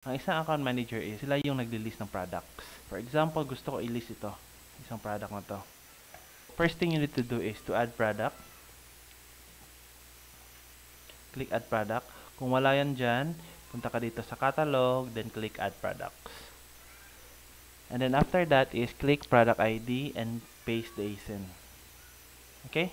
Ang isang account manager is sila yung nagli-list ng products. For example, gusto ko i-list ito, isang product na to. First thing you need to do is to add product. Click add product. Kung wala yan dyan, punta ka dito sa catalog, then click add products. And then after that is click product ID and paste the ASIN. Okay?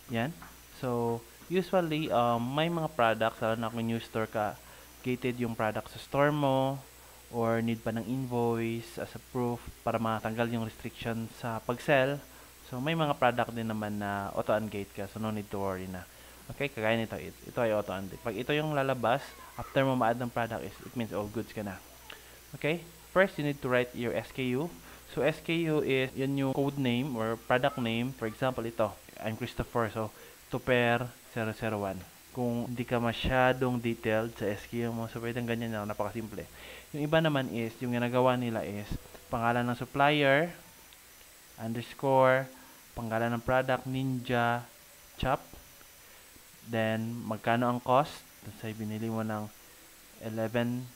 Yan. So, usually, may mga products, lalo na kung new store ka, gated yung product sa store mo, or need pa ng invoice as a proof para matanggal yung restriction sa pag-sell. So, may mga product din naman na auto-ungate ka, so no need to worry na. Okay, kagaya nito, ito ay auto-ungate. Pag ito yung lalabas, after mo ma-add ng product, it means all goods ka na. Okay, first you need to write your SKU. So, SKU is yun yung code name or product name. For example, ito, I'm Christopher, so Tupper 001. Kung hindi ka masyadong detailed sa SKU mo, so pwedeng ganyan lang, napakasimple. Yung iba naman is, yung ginagawa nila is, pangalan ng supplier, underscore, pangalan ng product, Ninja, Chop, then magkano ang cost, say binili mo ng $11.5,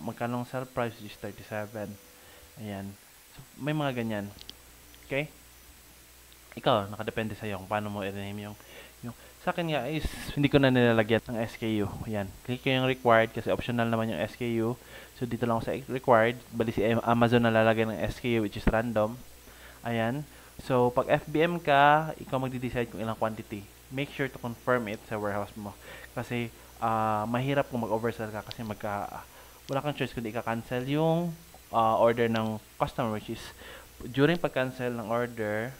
magkano ang sell price is 37. Ayan. So, may mga ganyan. Okay? Ikaw, nakadepende sa'yo kung paano mo i-rename yung sa akin nga is hindi ko na nilalagyan ng SKU. Ayan. Click ko yung required kasi optional naman yung SKU. So dito lang ako sa required. Bali si Amazon nalalagay ng SKU which is random. Ayan. So pag FBM ka, ikaw magde-decide kung ilang quantity. Make sure to confirm it sa warehouse mo. Kasi mahirap kung mag-oversell ka kasi wala kang choice kundi i-cancel yung order ng customer which is during pag-cancel ng order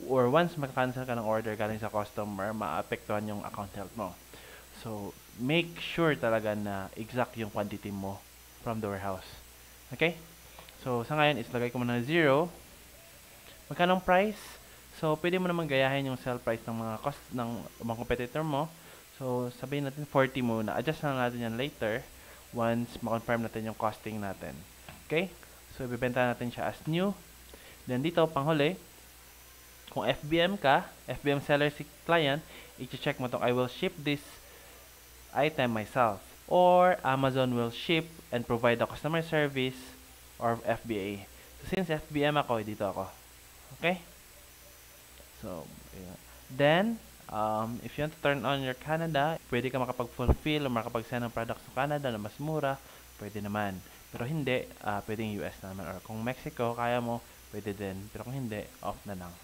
or once mag-cancel ka ng order galing sa customer, maapektuhan yung account health mo. So, make sure talaga na exact yung quantity mo from the warehouse. Okay? So, sa ngayon, islagay ko muna 0. Magkano price? So, pwede mo naman gayahin yung sell price ng mga competitor mo. So, sabihin natin 40 muna. Adjust na natin yan later once ma-confirm natin yung costing natin. Okay? So, ibibenta natin siya as new. Then, dito, panghuli, kung FBM ka, FBM seller si client, i-check mo itong I will ship this item myself. Or Amazon will ship and provide the customer service or FBA. So, since FBM ako, dito ako. Okay? So, yeah. Then, if you want to turn on your Canada, pwede ka makapag-fulfill o makapag-send ng products sa Canada na mas mura, pwede naman. Pero hindi, pwedeng US naman. Or kung Mexico, kaya mo, pwede din. Pero kung hindi, off na lang.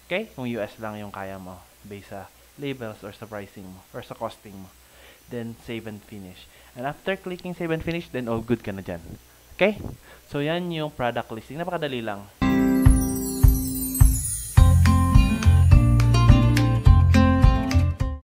Okay? Kung US lang yung kaya mo based sa labels or sa pricing mo or sa costing mo. Then, save and finish. And after clicking save and finish, then all good ka na dyan. Okay? So, yan yung product listing. Napakadali lang.